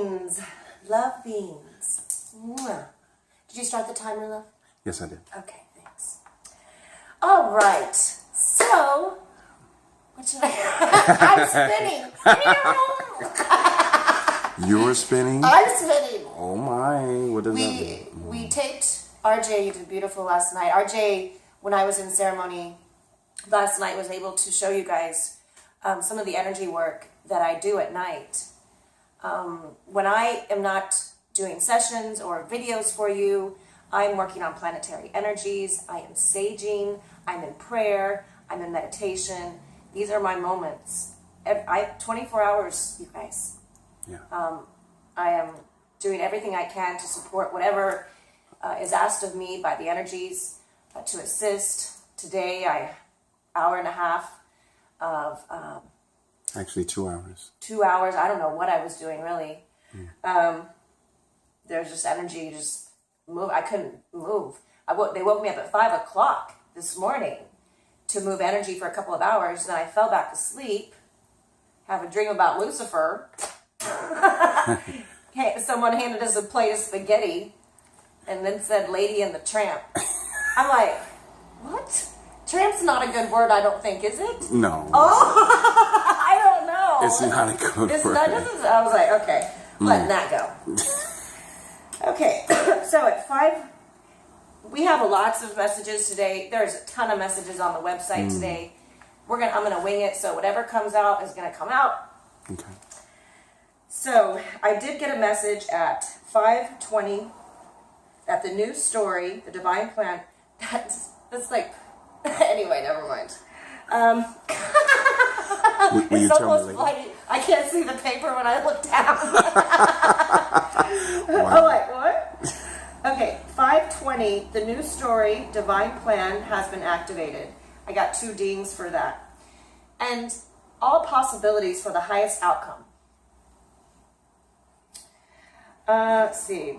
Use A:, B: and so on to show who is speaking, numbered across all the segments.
A: beans. Love beans. Mwah. Did you start the timer, love?
B: Yes, I did.
A: Okay, thanks. All right. So, what should I'm spinning.
B: You were spinning?
A: I'm spinning.
B: Oh my, what does that mean?
A: We taped RJ. You did beautiful last night. RJ, when I was in ceremony last night, was able to show you guys some of the energy work that I do at night. When I am not doing sessions or videos for you, I'm working on planetary energies. I am saging. I'm in prayer. I'm in meditation. These are my moments. 24 hours, you guys.
B: Yeah.
A: I am doing everything I can to support whatever is asked of me by the energies to assist. Today, hour and a half of...
B: Actually, 2 hours.
A: 2 hours. I don't know what I was doing, really. There's just energy, just move. I couldn't move. They woke me up at 5 o'clock this morning to move energy for a couple of hours. Then I fell back to sleep, have a dream about Lucifer. Someone handed us a plate of spaghetti and then said Lady and the Tramp. I'm like, what? Tramp's not a good word, I don't think, is it?
B: No.
A: Oh, I don't know.
B: It's not a good word.
A: I was like, okay, letting that go. Okay, so at 5, we have lots of messages today. There's a ton of messages on the website today. I'm gonna wing it, so whatever comes out is gonna come out.
B: Okay.
A: So I did get a message at 5:20 that the new story, the divine plan, that's like, anyway, never mind.
B: Will you
A: it's
B: tell
A: almost
B: me later?
A: like I can't see the paper when I look down.
B: Wow.
A: Oh, wait, what? Okay, 5:20, the new story, divine plan, has been activated. I got 2 dings for that. And all possibilities for the highest outcome. Let's see.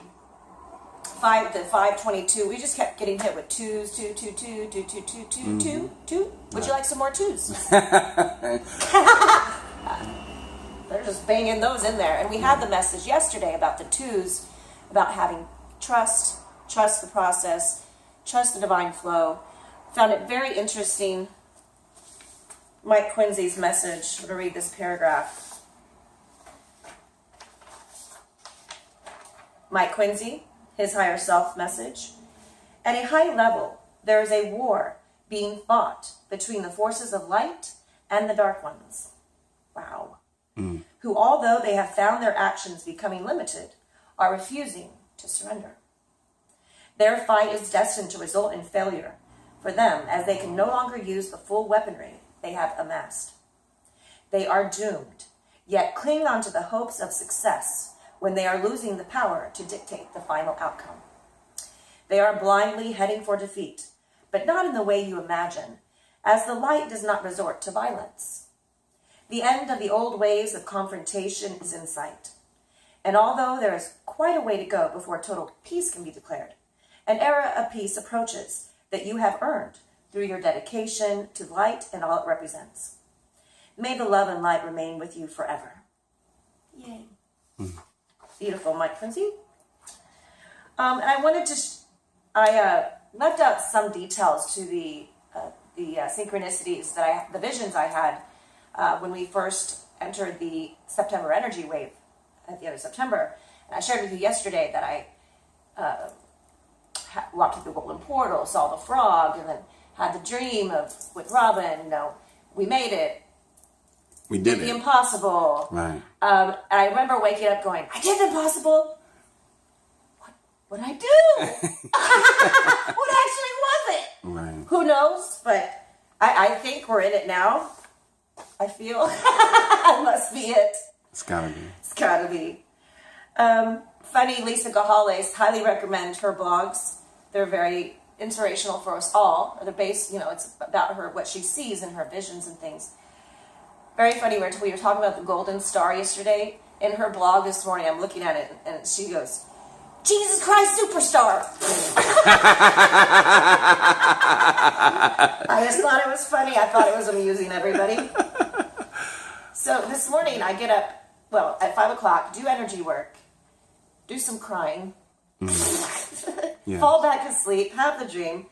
A: 5:22. We just kept getting hit with 2s, 2, 2, 2, 2, 2, 2, 2, 2, 2. Would you like some more 2s? They're just banging those in there. And we had the message yesterday about the 2s, about having trust the process, trust the divine flow. Found it very interesting. Mike Quincy's message. I'm going to read this paragraph. Mike Quincy, his higher self message. At a high level, there is a war being fought between the forces of light and the dark ones. Wow. Who, although they have found their actions becoming limited, are refusing to surrender. Their fight is destined to result in failure for them, as they can no longer use the full weaponry they have amassed. They are doomed, yet cling on to the hopes of success when they are losing the power to dictate the final outcome. They are blindly heading for defeat, but not in the way you imagine, as the light does not resort to violence. The end of the old ways of confrontation is in sight, and although there is quite a way to go before total peace can be declared, an era of peace approaches that you have earned through your dedication to light and all it represents. May the love and light remain with you forever. Yay. Beautiful, Mike Quincy. And I wanted to, I left out some details to the synchronicities the visions I had when we first entered the September energy wave at the end of September. And I shared with you yesterday that I walked through the golden portal, saw the frog, and then had the dream with Robin. We made it.
B: We did
A: the
B: it.
A: Impossible.
B: Right.
A: And I remember waking up going, I did the impossible. What did I do? What actually was it?
B: Right.
A: Who knows? But I think we're in it now. I feel. That must be it.
B: It's gotta be.
A: It's gotta be. Funny, Lisa Gahales, highly recommend her blogs. They're very inspirational for us all. They're based, it's about her, what she sees in her visions and things. Very funny, we were talking about the golden star yesterday. In her blog this morning, I'm looking at it, and she goes, Jesus Christ Superstar! I just thought it was funny. I thought it was amusing, everybody. So this morning, I get up well, at 5 o'clock, do energy work, do some crying,
B: Yes.
A: fall back asleep, have the dream,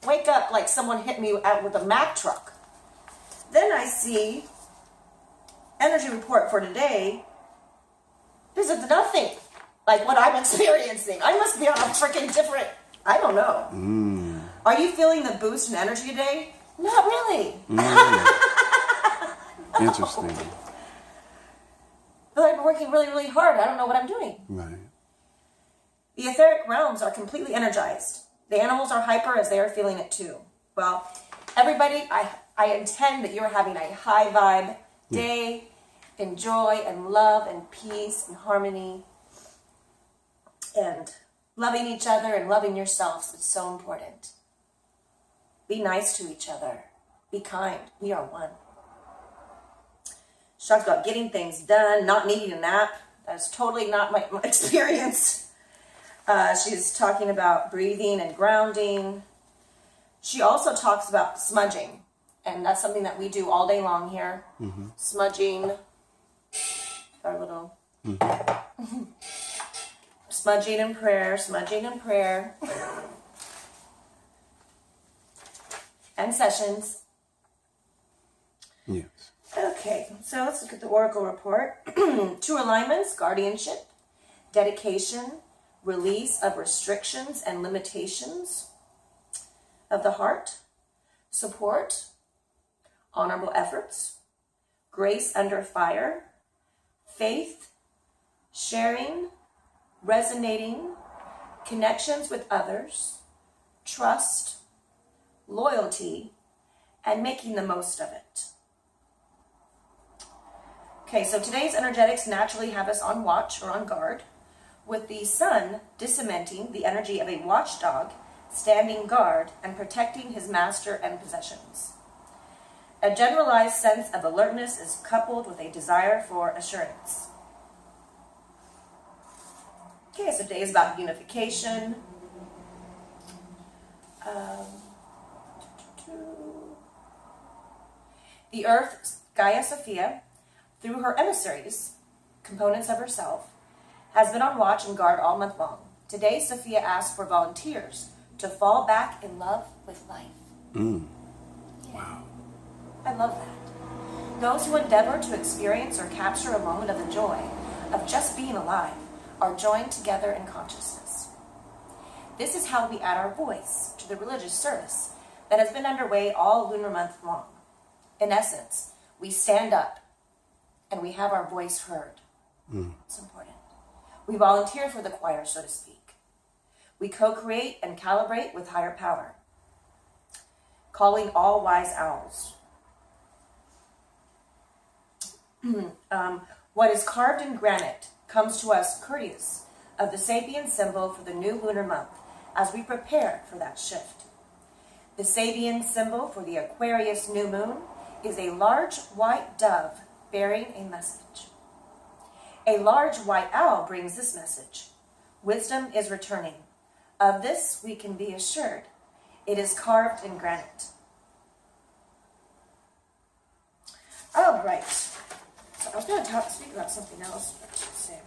A: wake up like someone hit me out with a Mack truck. Then I see energy report for today. This is nothing like what I'm experiencing. I must be on a freaking different, I don't know. Are you feeling the boost in energy today? Not really.
B: Interesting.
A: But I'm working really, really hard. I don't know what I'm doing.
B: Right.
A: The etheric realms are completely energized. The animals are hyper as they are feeling it too. Well, everybody, I intend that you're having a high vibe day in joy and love and peace and harmony and loving each other and loving yourselves. It's so important. Be nice to each other. Be kind. We are one. She talks about getting things done, not needing a nap. That's totally not my experience. She's talking about breathing and grounding. She also talks about smudging. And that's something that we do all day long here. Smudging. Our little... smudging and prayer, smudging and prayer. And sessions.
B: Yes.
A: Okay, so let's look at the Oracle report. 2 alignments: guardianship, dedication, release of restrictions and limitations of the heart, support, honorable efforts, grace under fire, faith, sharing, resonating, connections with others, trust, loyalty, and making the most of it. Okay, so today's energetics naturally have us on watch or on guard, with the sun disseminating the energy of a watchdog standing guard and protecting his master and possessions. A generalized sense of alertness is coupled with a desire for assurance. Okay, so today is about unification. The Earth, Gaia Sophia, through her emissaries, components of herself, has been on watch and guard all month long. Today, Sophia asks for volunteers to fall back in love with life.
B: Wow.
A: I love that. Those who endeavor to experience or capture a moment of the joy of just being alive are joined together in consciousness. This is how we add our voice to the religious service that has been underway all lunar month long. In essence, we stand up and we have our voice heard. It's important. We volunteer for the choir, so to speak. We co-create and calibrate with higher power, calling all wise owls. What is carved in granite comes to us courteous of the Sabian symbol for the new lunar month as we prepare for that shift. The Sabian symbol for the Aquarius new moon is a large white dove bearing a message. A large white owl brings this message. Wisdom is returning. Of this we can be assured. It is carved in granite. All right. So I was going to speak about something else. I should say.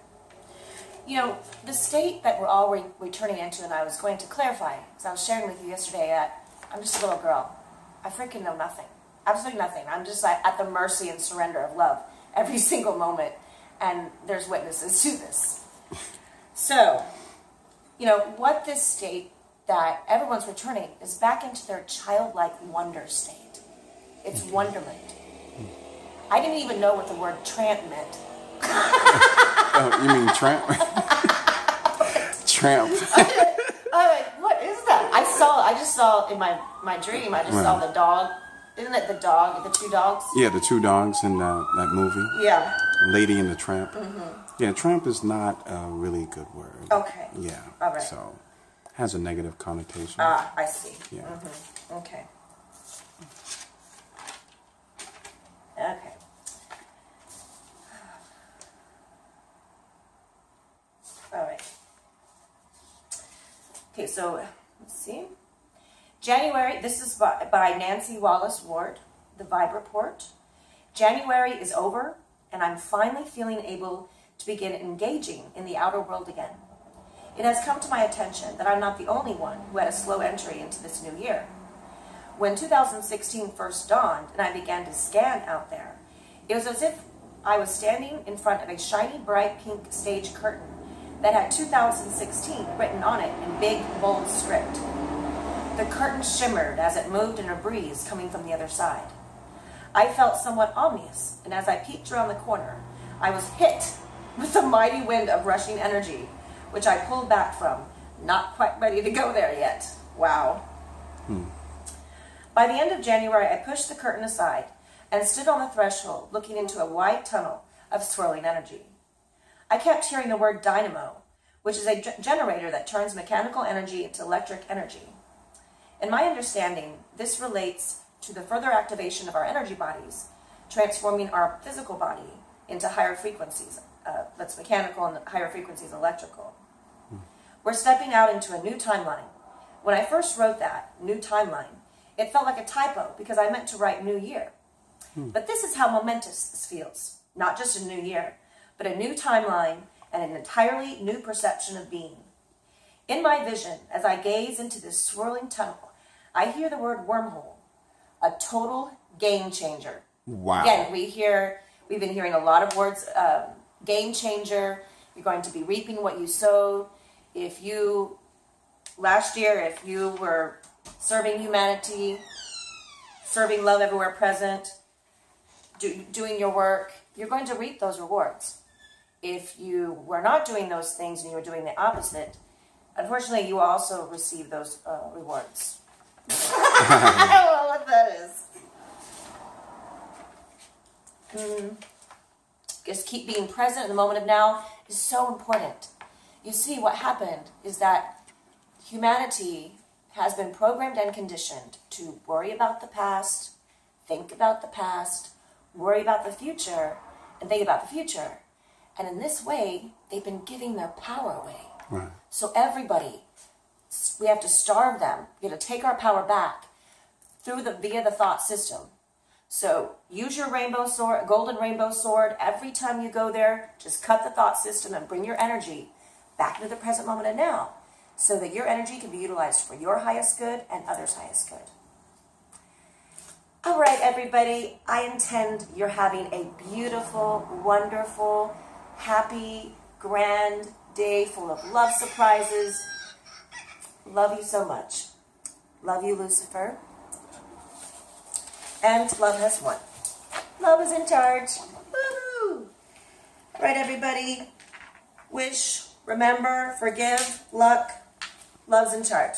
A: You know, the state that we're all returning into, and I was going to clarify, because I was sharing with you yesterday that I'm just a little girl. I freaking know nothing. Absolutely nothing. I'm just like at the mercy and surrender of love every single moment. And there's witnesses to this. So, you know, what this state that everyone's returning is back into their childlike wonder state. It's wonderment. I didn't even know what the word tramp meant.
B: Oh, you mean tramp? Tramp.
A: I'm like, what is that? I just saw in my dream, I just saw the dog. Isn't it the dog, the 2 dogs?
B: Yeah, the 2 dogs in that movie.
A: Yeah.
B: Lady and the Tramp. Yeah, tramp is not a really good word.
A: Okay.
B: Yeah.
A: All right.
B: So, has a negative connotation.
A: Ah, I see.
B: Yeah.
A: Okay. Okay. All right. Okay, so let's see. January, this is by Nancy Wallace Ward, the Vibe Report. January is over and I'm finally feeling able to begin engaging in the outer world again. It has come to my attention that I'm not the only one who had a slow entry into this new year. When 2016 first dawned and I began to scan out there, it was as if I was standing in front of a shiny, bright pink stage curtain that had 2016 written on it in big, bold script. The curtain shimmered as it moved in a breeze coming from the other side. I felt somewhat ominous, and as I peeked around the corner, I was hit with a mighty wind of rushing energy, which I pulled back from, not quite ready to go there yet. Wow. By the end of January, I pushed the curtain aside and stood on the threshold looking into a wide tunnel of swirling energy. I kept hearing the word dynamo, which is a generator that turns mechanical energy into electric energy. In my understanding, this relates to the further activation of our energy bodies, transforming our physical body into higher frequencies. That's mechanical, and higher frequencies electrical. We're stepping out into a new timeline. When I first wrote that, new timeline, it felt like a typo because I meant to write new year. But this is how momentous this feels. Not just a new year, but a new timeline and an entirely new perception of being. In my vision, as I gaze into this swirling tunnel, I hear the word wormhole, a total game changer.
B: Wow.
A: Again, we've been hearing a lot of words, game changer. You're going to be reaping what you sowed. Last year, if you were serving humanity, serving love everywhere present, doing your work, you're going to reap those rewards. If you were not doing those things and you were doing the opposite, unfortunately, you will also receive those rewards. I don't know what that is. Just keep being present in the moment of now is so important. You see, what happened is that humanity has been programmed and conditioned to worry about the past, think about the past, worry about the future, and think about the future. And in this way, they've been giving their power away.
B: Right.
A: So everybody, we have to starve them. We have to take our power back via the thought system. So use your rainbow sword, golden rainbow sword. Every time you go there, just cut the thought system and bring your energy back into the present moment and now, so that your energy can be utilized for your highest good and others' highest good. All right, everybody, I intend you're having a beautiful, wonderful, happy, grand day full of love surprises. Love you so much. Love you, Lucifer. And love has won. Love is in charge. Woohoo! All right, everybody. Wish, remember, forgive, luck. Love's in charge.